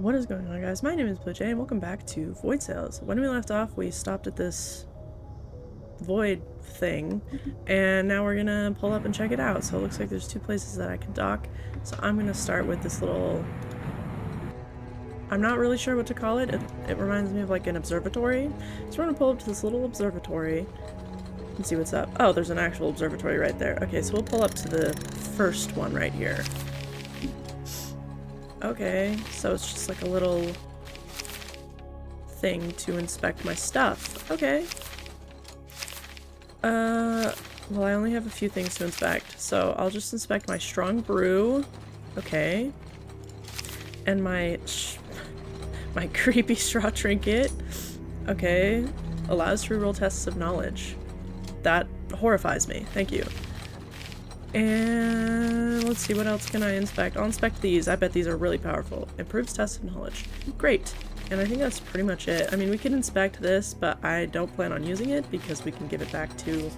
What is going on, guys? My name is Blue Jay, and welcome back to Void Sales. When we left off, we stopped at this void thing, and now we're gonna pull up and check it out. So it looks like there's two places that I can dock. So I'm gonna start with this little... I'm not really sure what to call it. It reminds me of like an observatory. So we're gonna pull up to this little observatory and see what's up. Oh, there's an actual observatory right there. Okay, so we'll pull up to the first one right here. Okay, so it's just like a little thing to inspect my stuff. Okay. Well, I only have a few things to inspect, so I'll just inspect my strong brew. Okay. And my creepy straw trinket. Okay. Allows to reroll tests of knowledge. That horrifies me. Thank you. And let's see, what else can I inspect? I'll inspect these. I bet these are really powerful. Improves tests of knowledge. Great. And I think that's pretty much it. I mean, we can inspect this, but I don't plan on using it because we can give it back to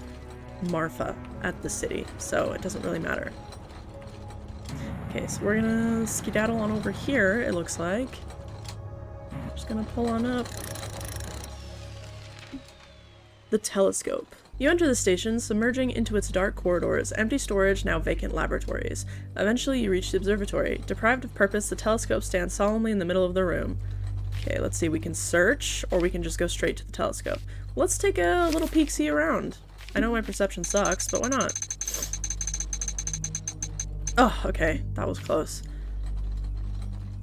Marfa at the city. So it doesn't really matter. Okay, so we're gonna skedaddle on over here, it looks like. Just gonna pull on up. The telescope. You enter the station, submerging into its dark corridors, empty storage, now vacant laboratories. Eventually you reach the observatory. Deprived of purpose, the telescope stands solemnly in the middle of the room. Okay, let's see, we can search, or we can just go straight to the telescope. Let's take a little peek-see around. I know my perception sucks, but why not? Oh, okay, that was close.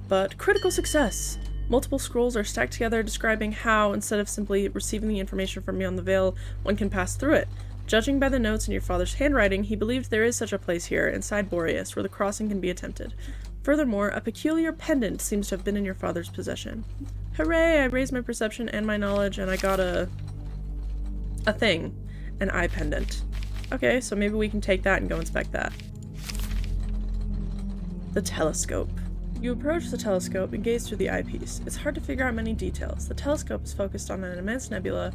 But critical success! Multiple scrolls are stacked together describing how, instead of simply receiving the information from beyond the veil, one can pass through it. Judging by the notes in your father's handwriting, he believed there is such a place here, inside Boreas, where the crossing can be attempted. Furthermore, a peculiar pendant seems to have been in your father's possession. Hooray! I raised my perception and my knowledge, and I got a thing. An eye pendant. Okay, so maybe we can take that and go inspect that. The telescope. You approach the telescope and gaze through the eyepiece. It's hard to figure out many details. The telescope is focused on an immense nebula,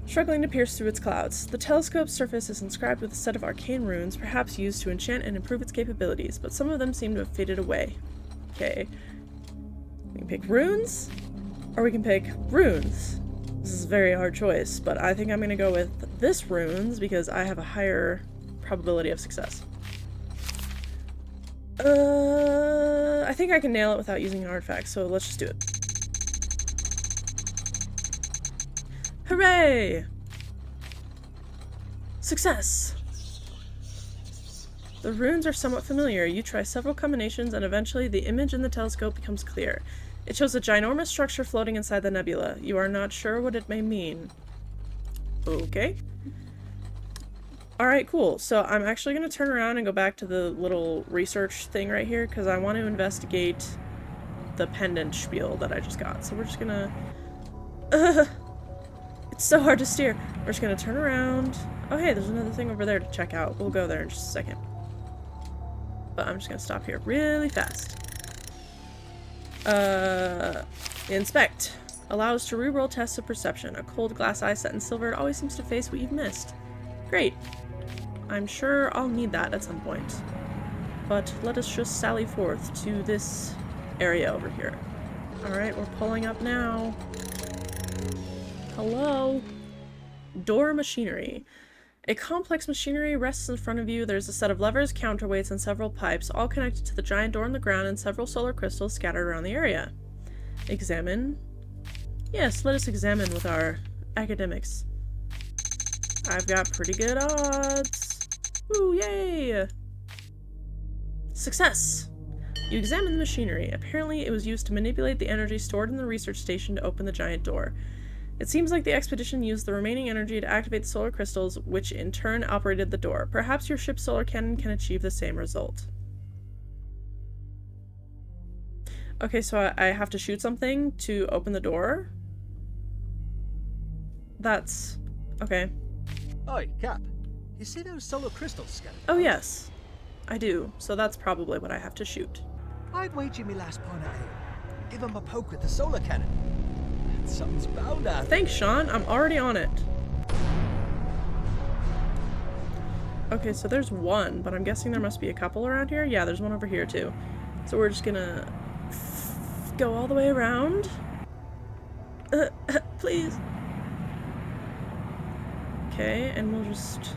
struggling to pierce through its clouds. The telescope's surface is inscribed with a set of arcane runes, perhaps used to enchant and improve its capabilities, but some of them seem to have faded away. Okay. We can pick runes, or we can pick runes. This is a very hard choice, but I think I'm gonna go with this runes because I have a higher probability of success. I think I can nail it without using an artifact, so let's just do it. Hooray! Success! The runes are somewhat familiar. You try several combinations and eventually the image in the telescope becomes clear. It shows a ginormous structure floating inside the nebula. You are not sure what it may mean. Okay. Alright, cool. So I'm actually going to turn around and go back to the little research thing right here because I want to investigate the pendant spiel that I just got. So we're just going to... It's so hard to steer. We're just going to turn around. Oh, hey, there's another thing over there to check out. We'll go there in just a second. But I'm just going to stop here really fast. Inspect. Allows to reroll tests of perception. A cold glass eye set in silver always seems to face what you've missed. Great. I'm sure I'll need that at some point. But let us just sally forth to this area over here. Alright, we're pulling up now. Hello? Door machinery. A complex machinery rests in front of you. There's a set of levers, counterweights, and several pipes, all connected to the giant door in the ground and several solar crystals scattered around the area. Examine. Yes, let us examine with our academics. I've got pretty good odds. Woo, yay! Success! You examine the machinery. Apparently it was used to manipulate the energy stored in the research station to open the giant door. It seems like the expedition used the remaining energy to activate the solar crystals, which in turn operated the door. Perhaps your ship's solar cannon can achieve the same result. Okay, so I have to shoot something to open the door? That's... okay. Oi, Cap. You see those solar crystals scattered? Oh yes, I do. So that's probably what I have to shoot. I'd wager me last point out here. Give him a poke with the solar cannon. Something's bound to happen. Thanks, Sean. I'm already on it. Okay, so there's one, but I'm guessing there must be a couple around here. Yeah, there's one over here too. So we're just gonna go all the way around. Please. Okay, and we'll just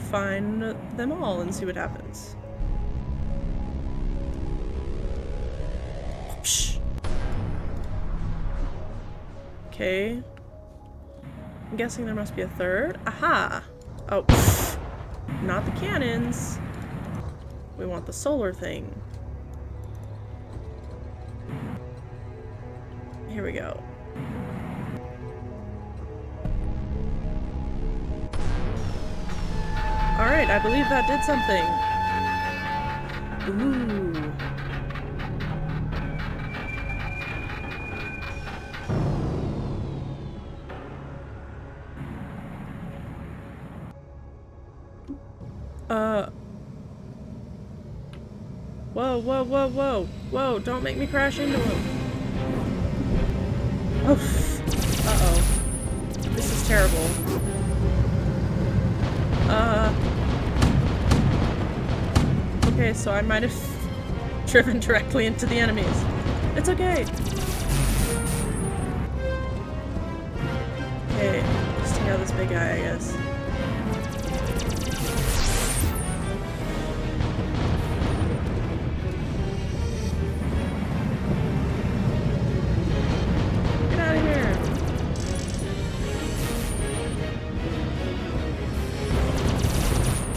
find them all and see what happens. Psh. Okay. I'm guessing there must be a third. Aha! Oh, pff. Not the cannons. We want the solar thing. Here we go. Alright, I believe that did something. Ooh. Whoa, whoa, whoa, whoa. Whoa, don't make me crash into him. Oh. Uh-oh. This is terrible. Okay, so I might have driven directly into the enemies. It's okay. Okay, just take out this big guy, I guess. Get out of here.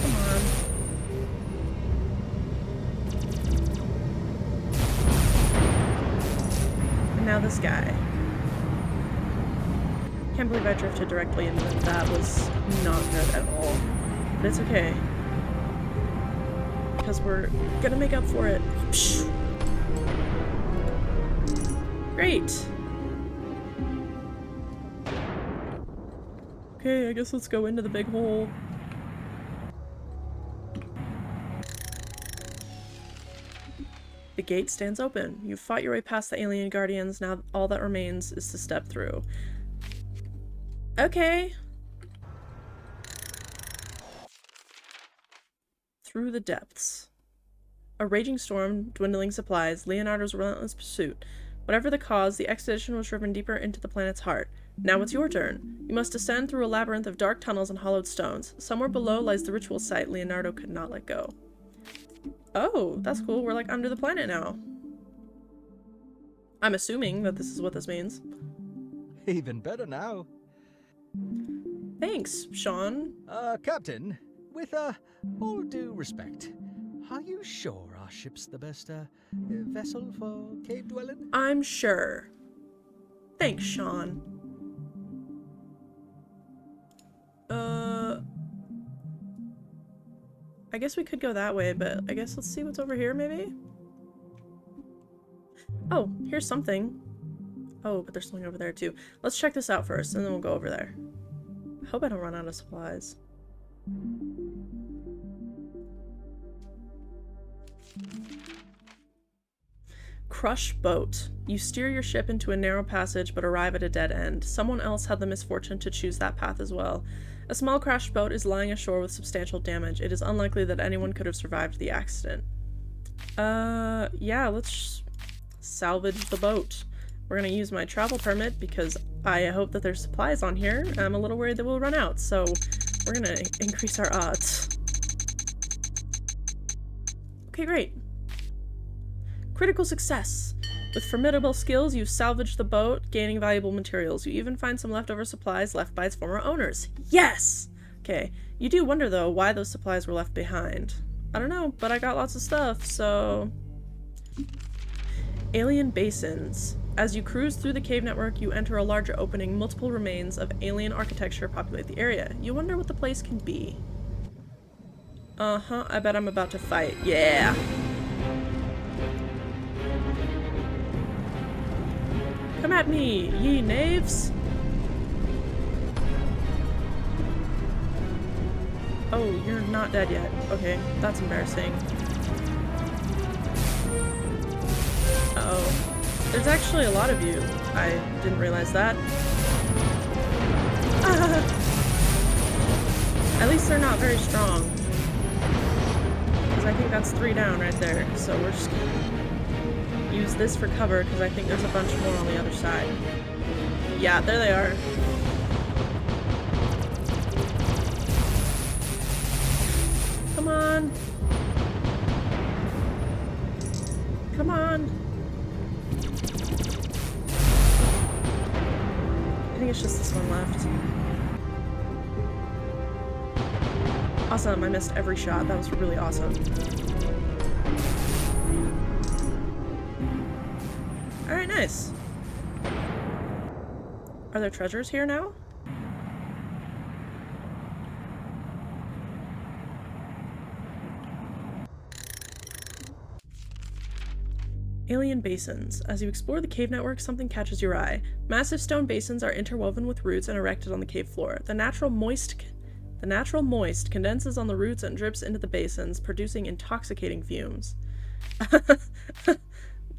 Come on. And now this guy. Can't believe I drifted directly into them. That was not good at all. But it's okay. Because we're gonna make up for it. Psh. Great! Okay, I guess let's go into the big hole. The gate stands open. You've fought your way past the alien guardians. Now all that remains is to step through. Okay. Through the depths. A raging storm, dwindling supplies, Leonardo's relentless pursuit. Whatever the cause, the expedition was driven deeper into the planet's heart. Now it's your turn. You must descend through a labyrinth of dark tunnels and hollowed stones. Somewhere below lies the ritual site Leonardo could not let go. Oh, that's cool. We're like under the planet now. I'm assuming that this is what this means. Even better now. Thanks, Sean. Captain, with all due respect, are you sure our ship's the best vessel for cave dwelling? I'm sure. Thanks, Sean. I guess we could go that way, but I guess let's see what's over here, maybe? Oh, here's something. Oh, but there's something over there, too. Let's check this out first, and then we'll go over there. I hope I don't run out of supplies. Crush boat. You steer your ship into a narrow passage but arrive at a dead end. Someone else had the misfortune to choose that path as well. A small crashed boat is lying ashore with substantial damage. It is unlikely that anyone could have survived the accident. Yeah, let's salvage the boat. We're gonna use my travel permit because I hope that there's supplies on here. I'm a little worried that we'll run out, so we're gonna increase our odds. Okay, great. Critical success. With formidable skills, you salvage the boat, gaining valuable materials. You even find some leftover supplies left by its former owners. Yes! Okay, you do wonder, though, why those supplies were left behind. I don't know, but I got lots of stuff, so... Alien basins. As you cruise through the cave network, you enter a larger opening. Multiple remains of alien architecture populate the area. You wonder what the place can be. Uh-huh, I bet I'm about to fight. Yeah! Come at me, ye knaves! Oh, you're not dead yet. Okay, that's embarrassing. Uh-oh. There's actually a lot of you. I didn't realize that. Ah! At least they're not very strong. Because I think that's 3 down right there. So we're just... You use this for cover because I think there's a bunch more on the other side. Yeah, there they are. Come on. Come on. I think it's just this one left. Awesome, I missed every shot. That was really awesome. Alright, nice. Are there treasures here now? Alien basins. As you explore the cave network, something catches your eye. Massive stone basins are interwoven with roots and erected on the cave floor. The natural moist condenses on the roots and drips into the basins, producing intoxicating fumes.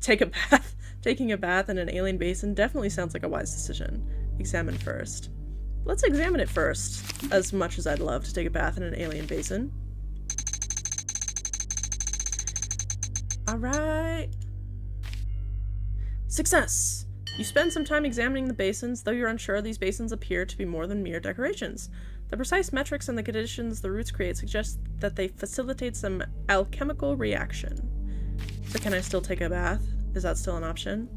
Taking a bath in an alien basin definitely sounds like a wise decision. Examine first. Let's examine it first, as much as I'd love to take a bath in an alien basin. Alright. Success! You spend some time examining the basins, though you're unsure these basins appear to be more than mere decorations. The precise metrics and the conditions the roots create suggest that they facilitate some alchemical reaction. So can I still take a bath? Is that still an option?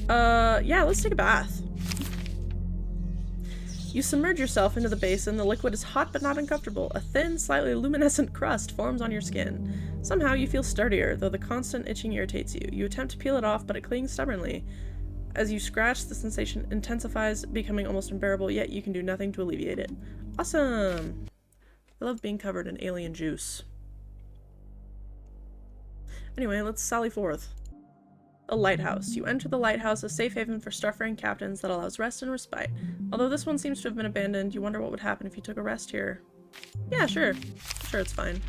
Yeah, let's take a bath. You submerge yourself into the basin. The liquid is hot but not uncomfortable. A thin, slightly luminescent crust forms on your skin. Somehow you feel sturdier, though the constant itching irritates you. You attempt to peel it off, but it clings stubbornly. As you scratch, the sensation intensifies, becoming almost unbearable, yet you can do nothing to alleviate it. Awesome! I love being covered in alien juice. Anyway, let's sally forth. A lighthouse. You enter the lighthouse, a safe haven for starfaring captains that allows rest and respite. Although this one seems to have been abandoned, you wonder what would happen if you took a rest here. Yeah, sure. Sure, it's fine.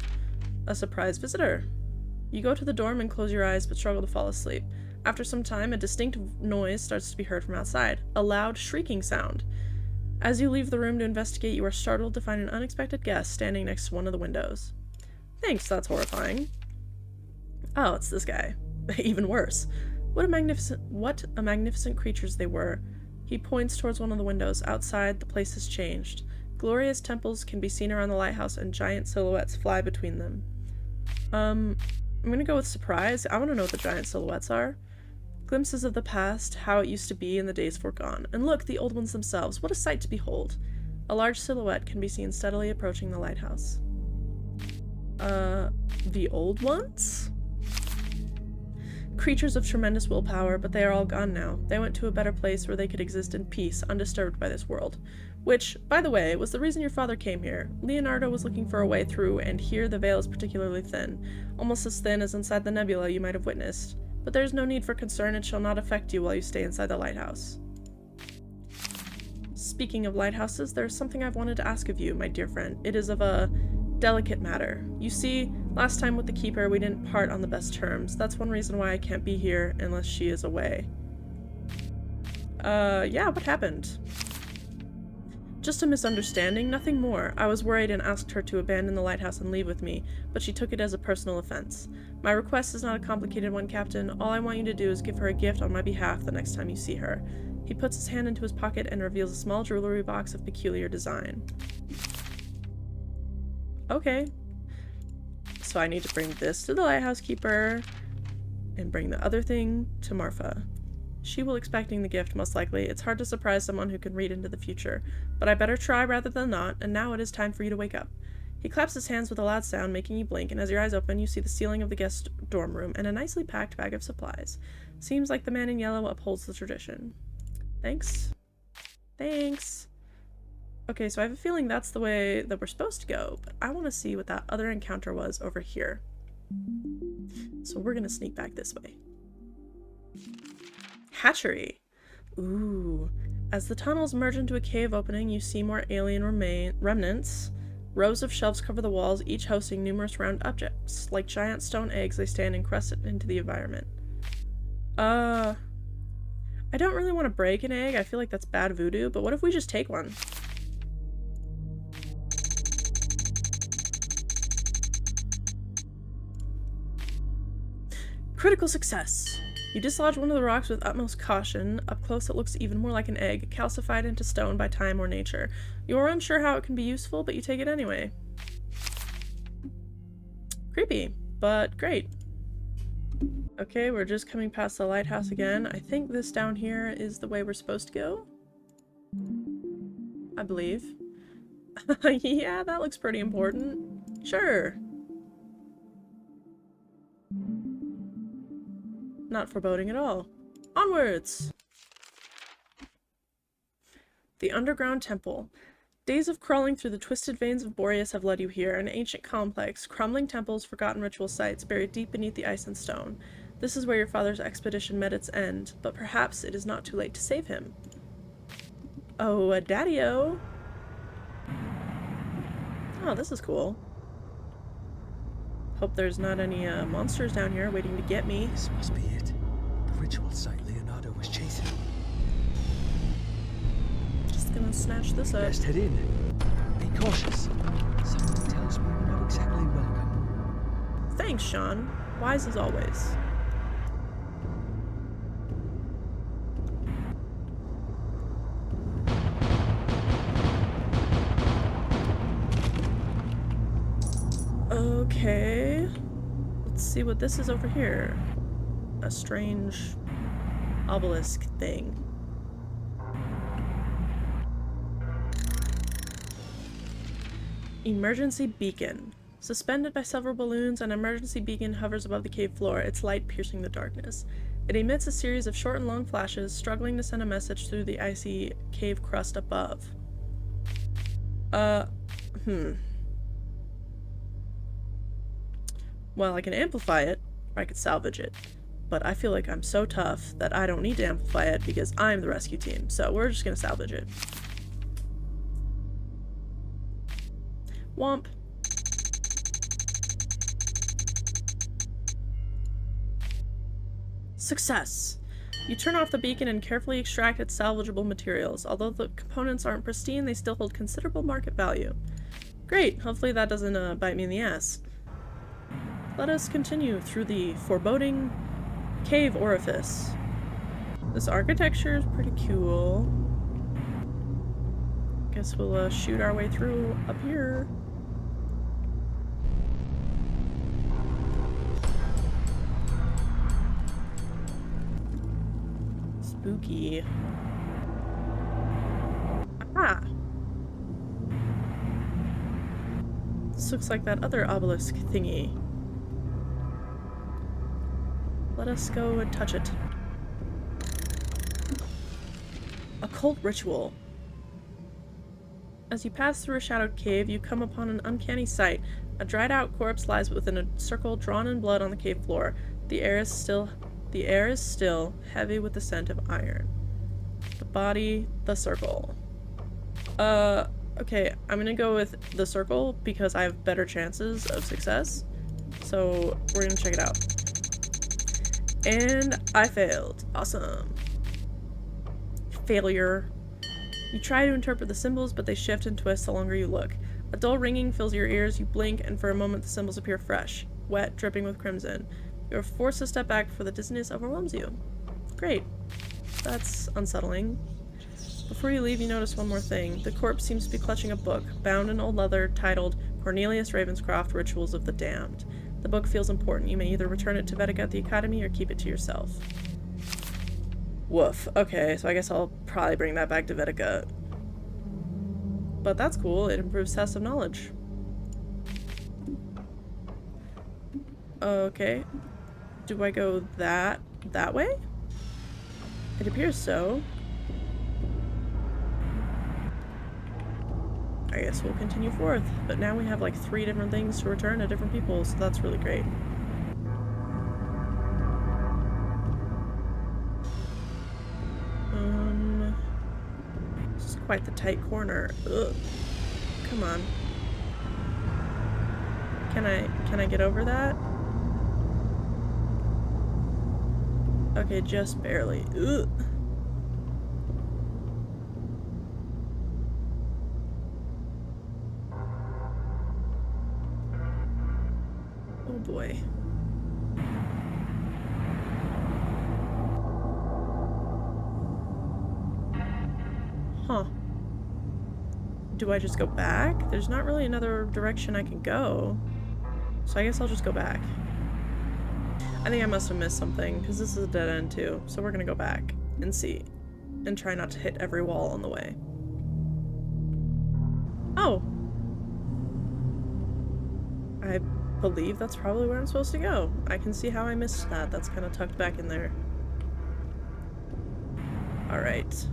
A surprise visitor. You go to the dorm and close your eyes, but struggle to fall asleep. After some time, a distinct noise starts to be heard from outside. A loud, shrieking sound. As you leave the room to investigate, you are startled to find an unexpected guest standing next to one of the windows. Thanks, that's horrifying. Oh, it's this guy. Even worse. What a magnificent creatures they were. He points towards one of the windows. Outside, the place has changed. Glorious temples can be seen around the lighthouse, and giant silhouettes fly between them. I'm gonna go with surprise. I want to know what the giant silhouettes are. Glimpses of the past, how it used to be in the days foregone. And look, the old ones themselves. What a sight to behold. A large silhouette can be seen steadily approaching the lighthouse. The old ones? Creatures of tremendous willpower, but they are all gone now. They went to a better place where they could exist in peace, undisturbed by this world. Which, by the way, was the reason your father came here. Leonardo was looking for a way through, and here the veil is particularly thin. Almost as thin as inside the nebula you might have witnessed. But there is no need for concern. It shall not affect you while you stay inside the lighthouse. Speaking of lighthouses, there is something I've wanted to ask of you, my dear friend. It is of a delicate matter. You see, last time with the Keeper, we didn't part on the best terms. That's one reason why I can't be here unless she is away. Yeah, what happened? Just a misunderstanding, nothing more. I was worried and asked her to abandon the lighthouse and leave with me, but she took it as a personal offense. My request is not a complicated one, Captain. All I want you to do is give her a gift on my behalf the next time you see her. He puts his hand into his pocket and reveals a small jewelry box of peculiar design. Okay. So I need to bring this to the lighthouse keeper and bring the other thing to Marfa. She will expecting the gift, most likely. It's hard to surprise someone who can read into the future, but I better try rather than not, and now it is time for you to wake up. He claps his hands with a loud sound, making you blink, and as your eyes open, you see the ceiling of the guest dorm room and a nicely packed bag of supplies. Seems like the man in yellow upholds the tradition. Thanks. Thanks. Okay, so I have a feeling that's the way that we're supposed to go, but I want to see what that other encounter was over here. So we're gonna sneak back this way. Hatchery. Ooh. As the tunnels merge into a cave opening, you see more alien remnants. Rows of shelves cover the walls, each hosting numerous round objects. Like giant stone eggs, they stand encrusted into the environment. I don't really want to break an egg. I feel like that's bad voodoo, but what if we just take one? Critical success! You dislodge one of the rocks with utmost caution. Up close it looks even more like an egg, calcified into stone by time or nature. You are unsure how it can be useful, but you take it anyway. Creepy, but great. Okay, we're just coming past the lighthouse again. I think this down here is the way we're supposed to go. I believe. Yeah, that looks pretty important. Sure. Not foreboding at all. Onwards! The Underground Temple. Days of crawling through the twisted veins of Boreas have led you here, an ancient complex, crumbling temples, forgotten ritual sites, buried deep beneath the ice and stone. This is where your father's expedition met its end, but perhaps it is not too late to save him. Oh, a daddy-o! Oh, this is cool. Hope there's not any monsters down here waiting to get me. This must be it. The ritual site Leonardo was chasing. Just gonna snatch this up. Best head in. Be cautious. Something tells me we're not exactly welcome. Thanks, Sean. Wise as always. Okay. Let's see what this is over here. A strange obelisk thing. Emergency beacon. Suspended by several balloons, an emergency beacon hovers above the cave floor, its light piercing the darkness. It emits a series of short and long flashes, struggling to send a message through the icy cave crust above. Well, I can amplify it, or I could salvage it. But I feel like I'm so tough that I don't need to amplify it because I'm the rescue team, so we're just gonna salvage it. Womp. Success! You turn off the beacon and carefully extract its salvageable materials. Although the components aren't pristine, they still hold considerable market value. Great! Hopefully that doesn't bite me in the ass. Let us continue through the foreboding cave orifice. This architecture is pretty cool. Guess we'll shoot our way through up here. Spooky. Ah! This looks like that other obelisk thingy. Let us go and touch it. Occult ritual. As you pass through a shadowed cave, you come upon an uncanny sight. A dried-out corpse lies within a circle drawn in blood on the cave floor. The air is still, heavy with the scent of iron. The body, the circle. Okay, I'm gonna go with the circle because I have better chances of success. So we're gonna check it out. And I failed. Awesome. Failure. You try to interpret the symbols, but they shift and twist the longer you look. A dull ringing fills your ears, you blink, and for a moment the symbols appear fresh, wet, dripping with crimson. You are forced to step back before the dizziness overwhelms you. Great. That's unsettling. Before you leave, you notice one more thing. The corpse seems to be clutching a book, bound in old leather, titled Cornelius Ravenscroft, Rituals of the Damned. The book feels important. You may either return it to Vedek at the Academy or keep it to yourself. Woof. Okay, so I guess I'll probably bring that back to Vedek. But that's cool. It improves tests of knowledge. Okay. Do I go that way? It appears so. I guess we'll continue forth, but now we have like 3 different things to return to different people, so that's really great. This is quite the tight corner. Ugh. Come on. Can I get over that? Okay, just barely. Ugh. Oh boy. Huh. Do I just go back? There's not really another direction I can go. So I guess I'll just go back. I think I must have missed something, because this is a dead end too. So we're gonna go back and see. And try not to hit every wall on the way. Oh! I believe that's probably where I'm supposed to go. I can see how I missed that. That's kind of tucked back in there. Alright.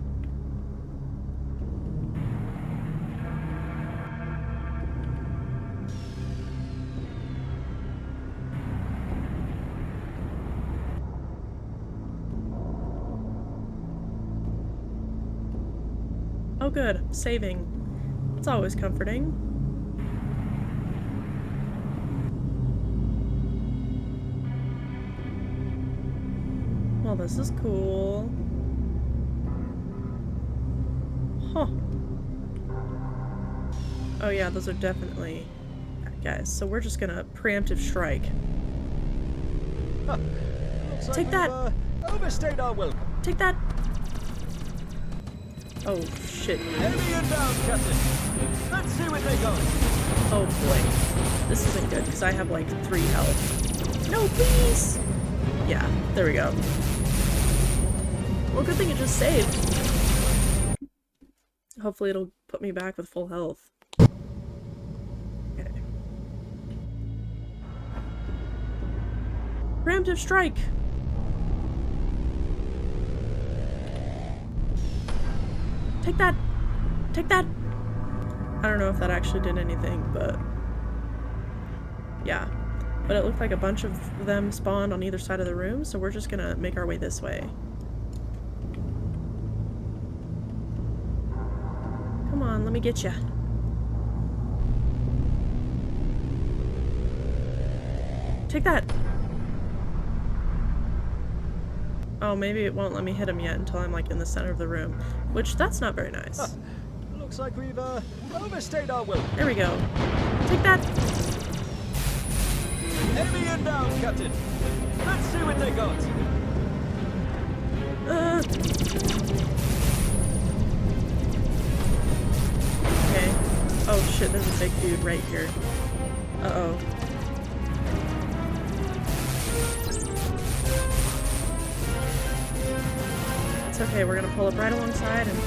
Oh good, saving. It's always comforting. Well, this is cool. Huh. Oh yeah, those are definitely bad guys. So we're just gonna preemptive strike. Huh. Looks like Take we've, that! overstayed our welcome. Take that! Oh shit. Heavy and down, Captain. Let's see what they got. Oh boy. This isn't good because I have like 3 health. No, please! Yeah, there we go. Well, good thing it just saved. Hopefully it'll put me back with full health. Okay. Preemptive strike! Take that! Take that! I don't know if that actually did anything, but... yeah. But it looked like a bunch of them spawned on either side of the room, so we're just gonna make our way this way. Come on, let me get ya. Take that! Oh, maybe it won't let me hit him yet until I'm like in the center of the room. Which, that's not very nice. Huh. Looks like we've overstayed our welcome. There we go. Take that! Heavy and down, Captain. Let's see what they got. Okay. Oh shit, there's a big dude right here. Uh-oh. It's okay, we're gonna pull up right alongside and...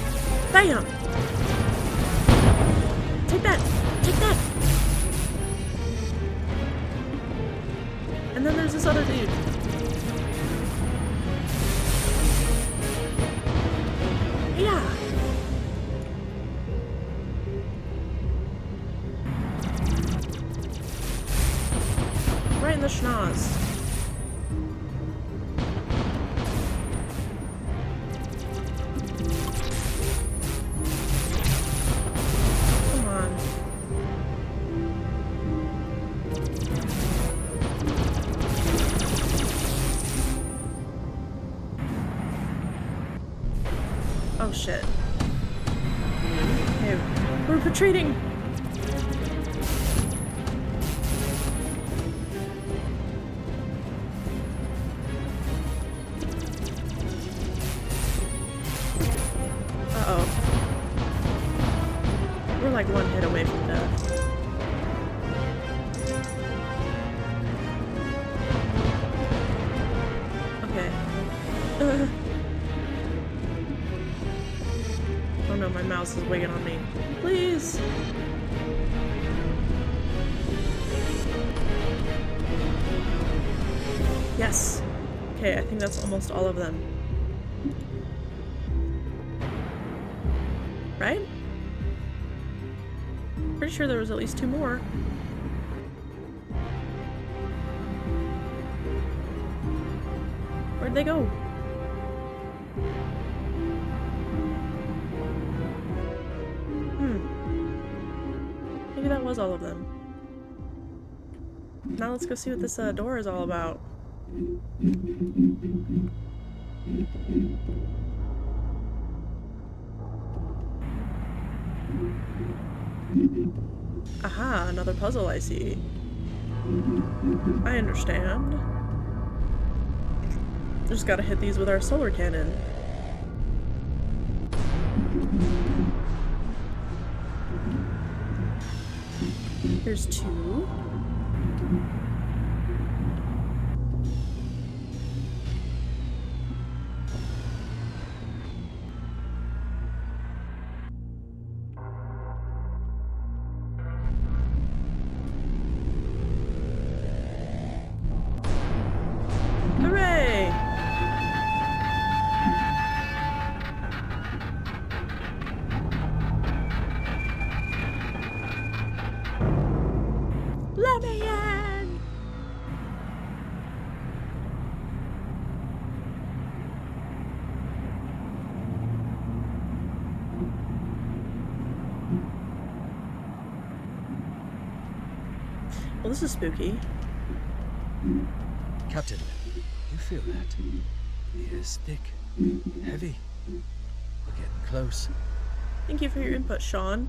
BAM! Take that! Take that! And then there's this other dude. Yeah! Right in the schnoz. Come on. Oh shit. Okay, we're retreating! Uh-oh. We're like one hit away from death. Okay. Oh no, my mouse is wigging on me. Please! Yes! Okay, I think that's almost all of them. Right? Pretty sure there was at least 2 more. Where'd they go? Maybe that was all of them. Now let's go see what this door is all about. Aha, another puzzle I see. I understand. Just gotta hit these with our solar cannon. There's two. Hooray! Let me in! Well, this is spooky. Captain, you feel that? The air's thick, heavy. We're getting close. Thank you for your input, Sean.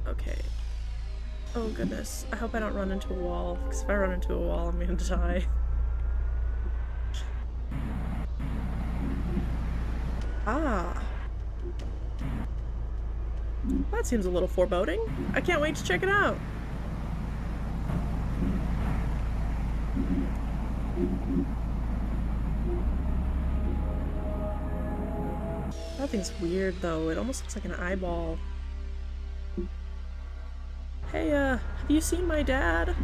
Okay. Oh goodness. I hope I don't run into a wall, because if I run into a wall, I'm gonna die. Ah. That seems a little foreboding. I can't wait to check it out. That thing's weird though. It almost looks like an eyeball. Hey, have you seen my dad?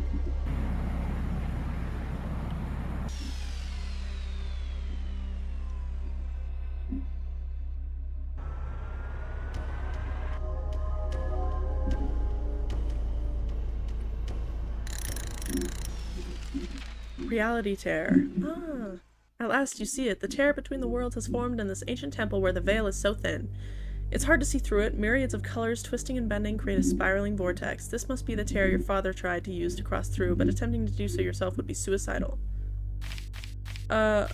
Reality tear. Ah. At last you see it. The tear between the worlds has formed in this ancient temple where the veil is so thin. It's hard to see through it. Myriads of colors twisting and bending create a spiraling vortex. This must be the tear your father tried to use to cross through, but attempting to do so yourself would be suicidal. I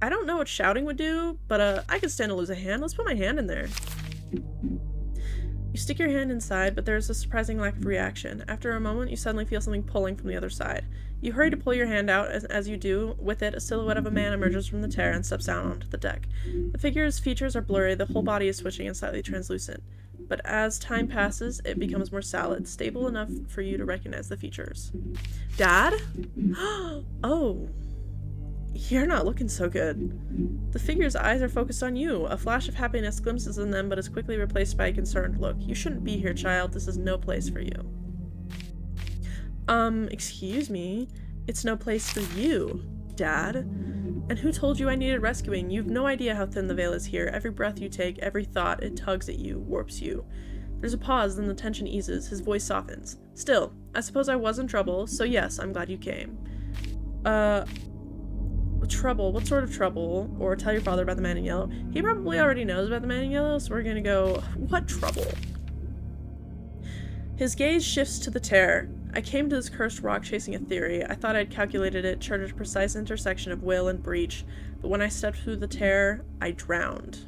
don't know what shouting would do, but I could stand to lose a hand. Let's put my hand in there. You stick your hand inside, but there is a surprising lack of reaction. After a moment, you suddenly feel something pulling from the other side. You hurry to pull your hand out, as you do. With it, a silhouette of a man emerges from the tear and steps down onto the deck. The figure's features are blurry, the whole body is switching and slightly translucent. But as time passes, it becomes more solid, stable enough for you to recognize the features. Dad? Oh. You're not looking so good. The figure's eyes are focused on you. A flash of happiness glimpses in them, but is quickly replaced by a concerned look. You shouldn't be here, child. This is no place for you. Excuse me? It's no place for you, Dad. And who told you I needed rescuing? You've no idea how thin the veil is here. Every breath you take, every thought, it tugs at you, warps you. There's a pause, then the tension eases. His voice softens. Still, I suppose I was in trouble, so yes, I'm glad you came. Trouble? What sort of trouble? Or tell your father about the man in yellow. He probably already knows about the man in yellow, so we're gonna go, what trouble? His gaze shifts to the tear. I came to this cursed rock chasing a theory. I thought I'd calculated it, charted a precise intersection of will and breach, but when I stepped through the tear, I drowned.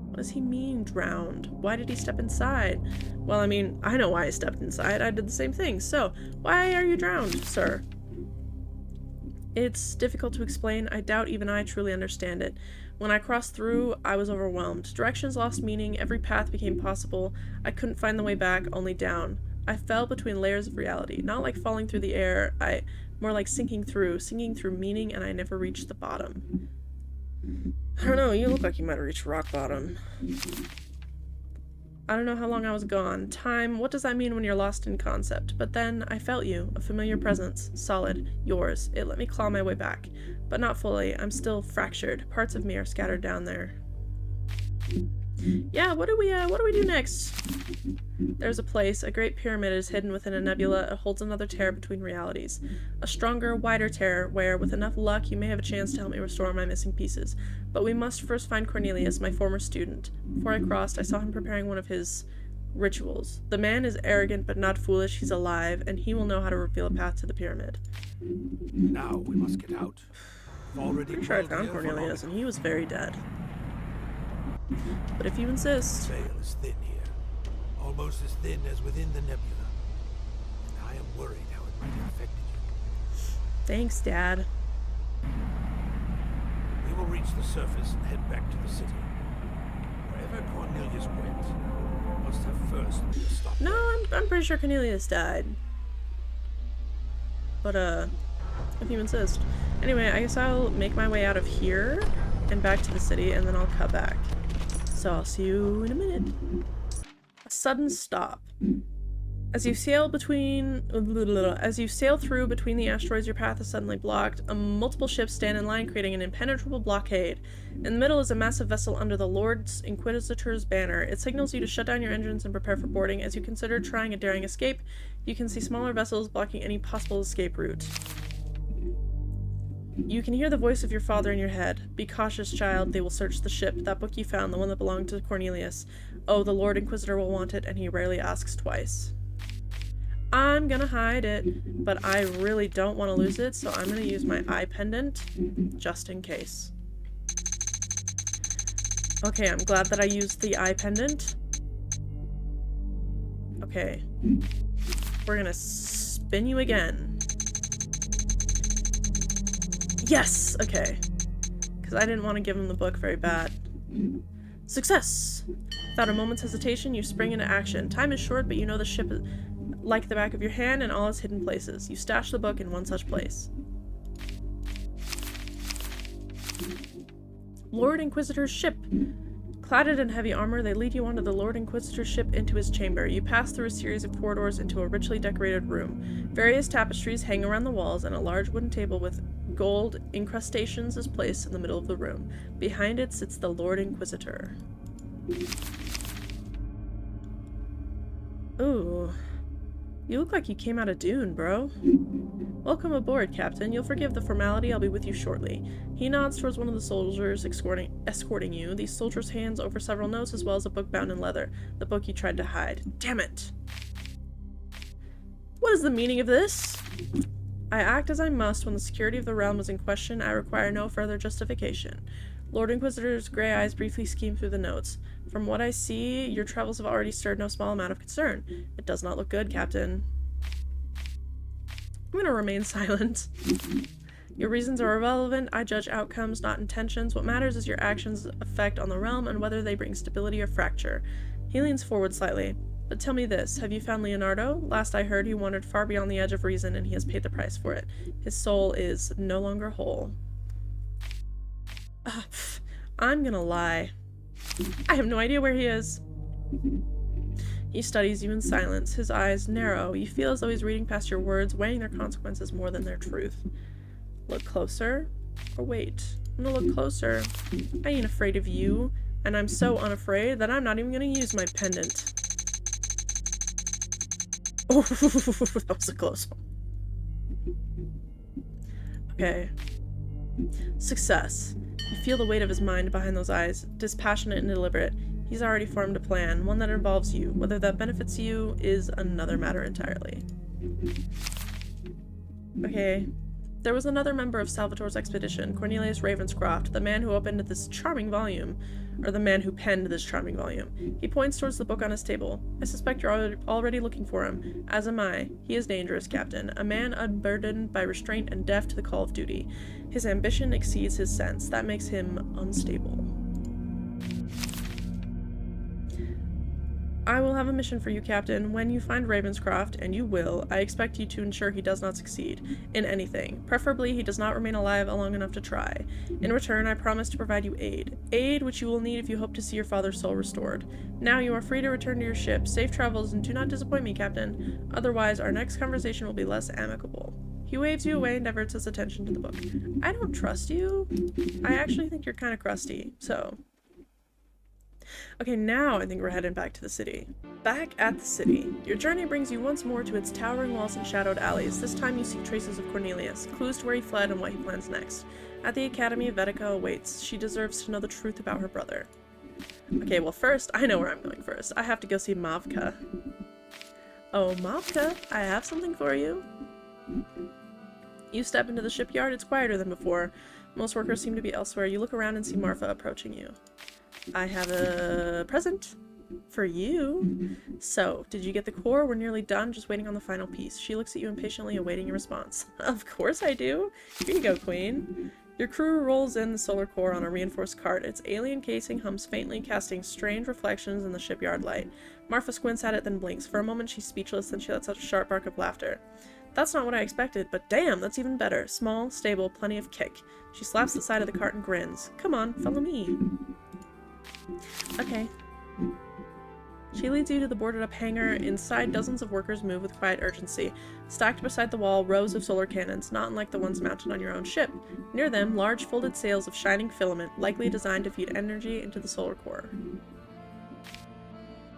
What does he mean, drowned? Why did he step inside? Well, I mean, I know why I stepped inside. I did the same thing. So, why are you drowned, sir? It's difficult to explain. I doubt even I truly understand it. When I crossed through, I was overwhelmed. Directions lost meaning. Every path became possible. I couldn't find the way back, only down. I fell between layers of reality. Not like falling through the air, more like sinking through meaning, and I never reached the bottom. I don't know, you look like you might have reached rock bottom. I don't know how long I was gone. Time, what does that mean when you're lost in concept? But then, I felt you, a familiar presence, solid, yours. It let me claw my way back. But not fully, I'm still fractured. Parts of me are scattered down there. Yeah, what do we do next? There's a place. A great pyramid is hidden within a nebula. It holds another tear between realities. A stronger, wider tear where, with enough luck, you may have a chance to help me restore my missing pieces. But we must first find Cornelius, my former student. Before I crossed, I saw him preparing one of his rituals. The man is arrogant but not foolish. He's alive, and he will know how to reveal a path to the pyramid. Now we must get out. Pretty sure I found Cornelius, and he was very dead. But if you insist... The veil is thin here, almost as thin as within the nebula, and I am worried how it might have affected you. Thanks, Dad. We will reach the surface and head back to the city. Wherever Cornelius went, must have first made a stop No, there. I'm pretty sure Cornelius died. But, if you insist. Anyway, I guess I'll make my way out of here and back to the city, and then I'll cut back. So I'll see you in a minute. A sudden stop. As you sail through between the asteroids, your path is suddenly blocked. Multiple ships stand in line, creating an impenetrable blockade. In the middle is a massive vessel under the Lord's Inquisitor's banner. It signals you to shut down your engines and prepare for boarding. As you consider trying a daring escape, you can see smaller vessels blocking any possible escape route. You can hear the voice of your father in your head. Be cautious, child. They will search the ship. That book you found, the one that belonged to Cornelius. Oh, the Lord Inquisitor will want it, and he rarely asks twice. I'm gonna hide it, but I really don't want to lose it, so I'm gonna use my eye pendant, just in case. Okay, I'm glad that I used the eye pendant. Okay. We're gonna spin you again. Yes! Okay. Because I didn't want to give him the book very bad. Success! Without a moment's hesitation, you spring into action. Time is short, but you know the ship is like the back of your hand and all its hidden places. You stash the book in one such place. Lord Inquisitor's ship. Cladded in heavy armor, they lead you onto the Lord Inquisitor's ship into his chamber. You pass through a series of corridors into a richly decorated room. Various tapestries hang around the walls, and a large wooden table with gold incrustations is placed in the middle of the room. Behind it sits the Lord Inquisitor. Ooh. You look like you came out of Dune, bro. Welcome aboard, Captain. You'll forgive the formality. I'll be with you shortly. He nods towards one of the soldiers escorting you. These soldiers hands over several notes as well as a book bound in leather. The book you tried to hide. Damn it! What is the meaning of this? I act as I must when the security of the realm is in question. I require no further justification. Lord Inquisitor's gray eyes briefly skim through the notes. From what I see, your travels have already stirred no small amount of concern. It does not look good, Captain. I'm gonna remain silent. Your reasons are irrelevant. I judge outcomes, not intentions. What matters is your actions' effect on the realm and whether they bring stability or fracture. He leans forward slightly. But tell me this, have you found Leonardo? Last I heard, he wandered far beyond the edge of reason, and he has paid the price for it. His soul is no longer whole. I'm gonna lie. I have no idea where he is. He studies you in silence. His eyes narrow. You feel as though he's reading past your words, weighing their consequences more than their truth. Look closer, or wait. I'm gonna look closer. I ain't afraid of you, and I'm so unafraid that I'm not even gonna use my pendant. Oh, that was a close one. Okay. Success. You feel the weight of his mind behind those eyes, dispassionate and deliberate. He's already formed a plan, one that involves you. Whether that benefits you is another matter entirely. Okay. There was another member of Salvatore's expedition, Cornelius Ravenscroft, the man who opened this charming volume, or the man who penned this charming volume. He points towards the book on his table. I suspect you're already looking for him, as am I. He is dangerous, Captain, a man unburdened by restraint and deaf to the call of duty. His ambition exceeds his sense. That makes him unstable. I will have a mission for you, Captain. When you find Ravenscroft, and you will, I expect you to ensure he does not succeed in anything. Preferably, he does not remain alive long enough to try. In return, I promise to provide you aid. Aid which you will need if you hope to see your father's soul restored. Now you are free to return to your ship. Safe travels, and do not disappoint me, Captain. Otherwise, our next conversation will be less amicable. He waves you away and diverts his attention to the book. I don't trust you. I actually think you're kind of crusty, so... Okay, now I think we're heading back to the city. Back at the city. Your journey brings you once more to its towering walls and shadowed alleys. This time you seek traces of Cornelius, clues to where he fled and what he plans next. At the Academy, Vetica awaits. She deserves to know the truth about her brother. Okay, well first, I know where I'm going first. I have to go see Mavka. Oh, Mavka, I have something for you. You step into the shipyard, it's quieter than before. Most workers seem to be elsewhere. You look around and see Marfa approaching you. I have a present for you. So, did you get the core? We're nearly done, just waiting on the final piece. She looks at you impatiently, awaiting your response. Of course I do. Here you go, Queen. Your crew rolls in the solar core on a reinforced cart. Its alien casing hums faintly, casting strange reflections in the shipyard light. Marfa squints at it, then blinks. For a moment, she's speechless, then she lets out a sharp bark of laughter. That's not what I expected, but damn, that's even better. Small, stable, plenty of kick. She slaps the side of the cart and grins. Come on, follow me. Okay. She leads you to the boarded-up hangar. Inside, dozens of workers move with quiet urgency. Stacked beside the wall, rows of solar cannons, not unlike the ones mounted on your own ship. Near them, large folded sails of shining filament, likely designed to feed energy into the solar core.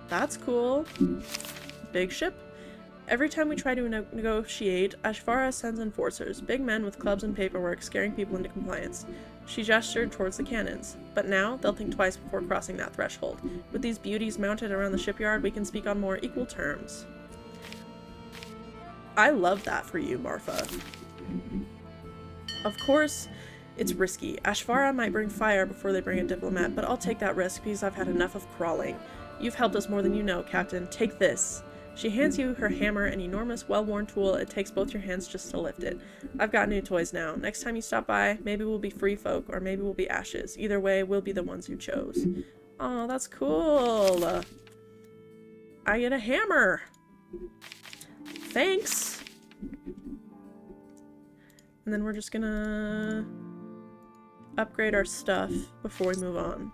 That's cool. Big ship. Every time we try to negotiate, Ashvara sends enforcers, big men with clubs and paperwork, scaring people into compliance. She gestured towards the cannons. But now, they'll think twice before crossing that threshold. With these beauties mounted around the shipyard, we can speak on more equal terms. I love that for you, Marfa. Of course, it's risky. Ashvara might bring fire before they bring a diplomat, but I'll take that risk because I've had enough of crawling. You've helped us more than you know, Captain. Take this. She hands you her hammer, an enormous, well-worn tool. It takes both your hands just to lift it. I've got new toys now. Next time you stop by, maybe we'll be free folk, or maybe we'll be ashes. Either way, we'll be the ones who chose. Oh, that's cool. I get a hammer. Thanks. And then we're just gonna upgrade our stuff before we move on.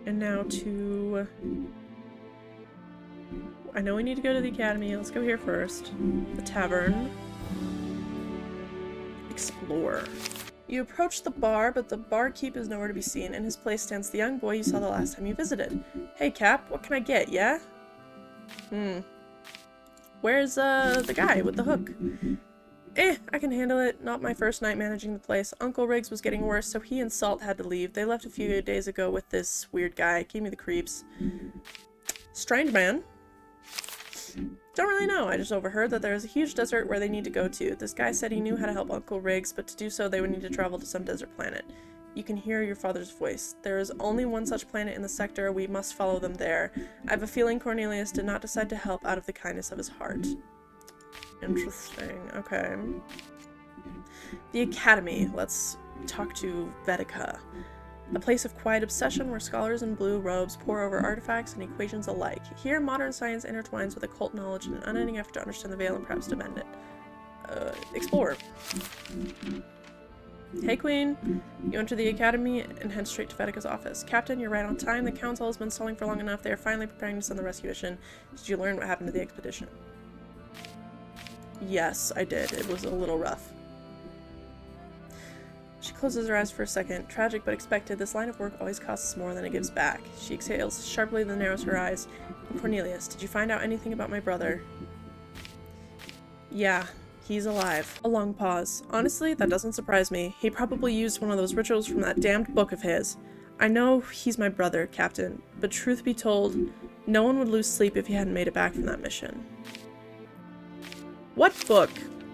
And now to... I know we need to go to the academy. Let's go here first. The tavern. Explore. You approach the bar, but the barkeep is nowhere to be seen. In his place stands the young boy you saw the last time you visited. Hey, Cap, what can I get, yeah? Where's, the guy with the hook? I can handle it. Not my first night managing the place. Uncle Riggs was getting worse, so he and Salt had to leave. They left a few days ago with this weird guy. Gave me the creeps. Strange man. Don't really know. I just overheard that there is a huge desert where they need to go to. This guy said he knew how to help Uncle Riggs, but to do so they would need to travel to some desert planet. You can hear your father's voice. There is only one such planet in the sector. We must follow them there. I have a feeling Cornelius did not decide to help out of the kindness of his heart. Interesting. Okay. The Academy. Let's talk to Vedica. A place of quiet obsession where scholars in blue robes pore over artifacts and equations alike. Here, modern science intertwines with occult knowledge in an unending effort to understand the veil and perhaps to bend it. Explore. Hey, Queen. You enter the Academy and head straight to Vedica's office. Captain, you're right on time. The Council has been stalling for long enough. They are finally preparing to send the rescue mission. Did you learn what happened to the expedition? Yes, I did. It was a little rough. She closes her eyes for a second. Tragic but expected, this line of work always costs more than it gives back. She exhales sharply, then narrows her eyes. Cornelius, did you find out anything about my brother? Yeah, he's alive. A long pause. Honestly, that doesn't surprise me. He probably used one of those rituals from that damned book of his. I know he's my brother, Captain, but truth be told, no one would lose sleep if he hadn't made it back from that mission. What book?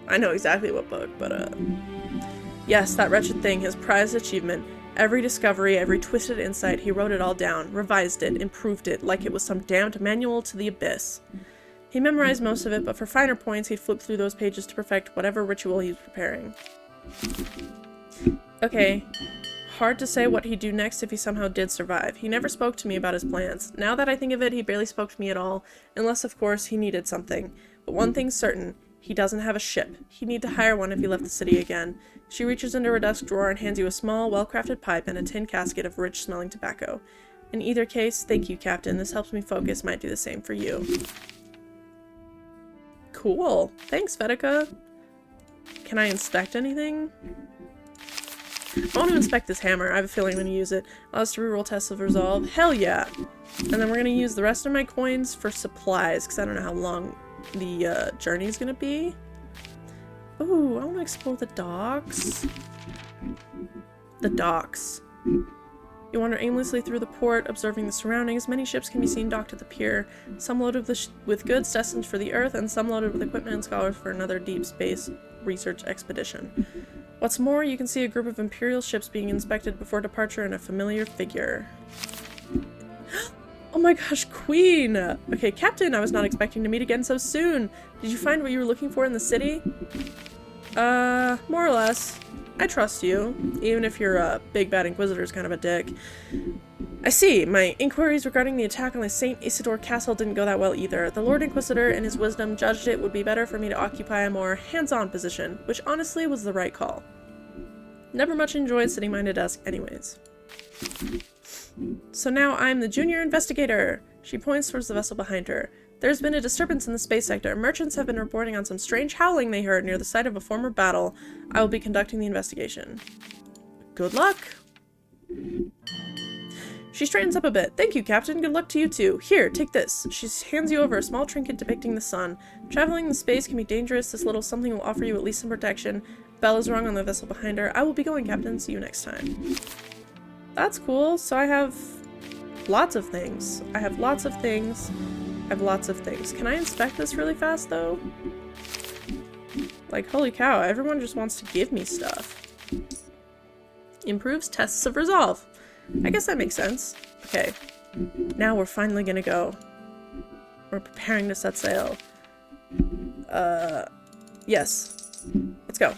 I know exactly what book, but yes, that wretched thing, his prized achievement. Every discovery, every twisted insight, he wrote it all down, revised it, improved it, like it was some damned manual to the abyss. He memorized most of it, but for finer points, he'd flip through those pages to perfect whatever ritual he was preparing. Okay, hard to say what he'd do next if he somehow did survive. He never spoke to me about his plans. Now that I think of it, he barely spoke to me at all, unless, of course, he needed something. But one thing's certain. He doesn't have a ship. He'd need to hire one if he left the city again. She reaches into her desk drawer and hands you a small, well-crafted pipe and a tin casket of rich-smelling tobacco. In either case, thank you, Captain. This helps me focus. Might do the same for you. Cool. Thanks, Vedica. Can I inspect anything? I want to inspect this hammer. I have a feeling I'm going to use it. Allow us to reroll tests of resolve. Hell yeah! And then we're going to use the rest of my coins for supplies, because I don't know how long the journey is going to be. Ooh, I want to explore the docks. The docks. You wander aimlessly through the port, observing the surroundings. Many ships can be seen docked at the pier, some loaded with goods destined for the Earth, and some loaded with equipment and scholars for another deep space research expedition. What's more, you can see a group of Imperial ships being inspected before departure and a familiar figure. Oh my gosh, Queen! Okay, Captain, I was not expecting to meet again so soon. Did you find what you were looking for in the city? More or less. I trust you, even if your big bad Inquisitor is kind of a dick. I see. My inquiries regarding the attack on the St. Isidore Castle didn't go that well either. The Lord Inquisitor, in his wisdom, judged it would be better for me to occupy a more hands-on position, which honestly was the right call. Never much enjoyed sitting behind a desk anyways. So now I'm the junior investigator. She points towards the vessel behind her. There's been a disturbance in the space sector. Merchants have been reporting on some strange howling they heard near the site of a former battle. I will be conducting the investigation. Good luck! She straightens up a bit. Thank you, Captain. Good luck to you too. Here, take this. She hands you over a small trinket depicting the sun. Traveling in space can be dangerous. This little something will offer you at least some protection. Bell is rung on the vessel behind her. I will be going, Captain. See you next time. That's cool. So I have lots of things. I have lots of things. I have lots of things. Can I inspect this really fast, though? Like, holy cow, everyone just wants to give me stuff. Improves tests of resolve. I guess that makes sense. Okay. Now we're finally gonna go. We're preparing to set sail. Yes. Let's go.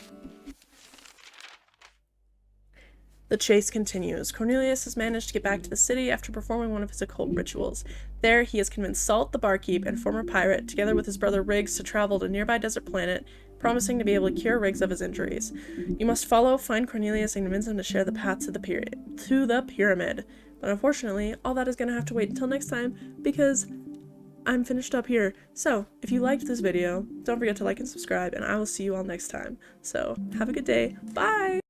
The chase continues. Cornelius has managed to get back to the city after performing one of his occult rituals. There, he has convinced Salt, the barkeep, and former pirate, together with his brother Riggs, to travel to a nearby desert planet, promising to be able to cure Riggs of his injuries. You must find Cornelius, and convince him to share the path to the pyramid. But unfortunately, all that is going to have to wait until next time, because I'm finished up here. So, if you liked this video, don't forget to like and subscribe, and I will see you all next time. So, have a good day. Bye!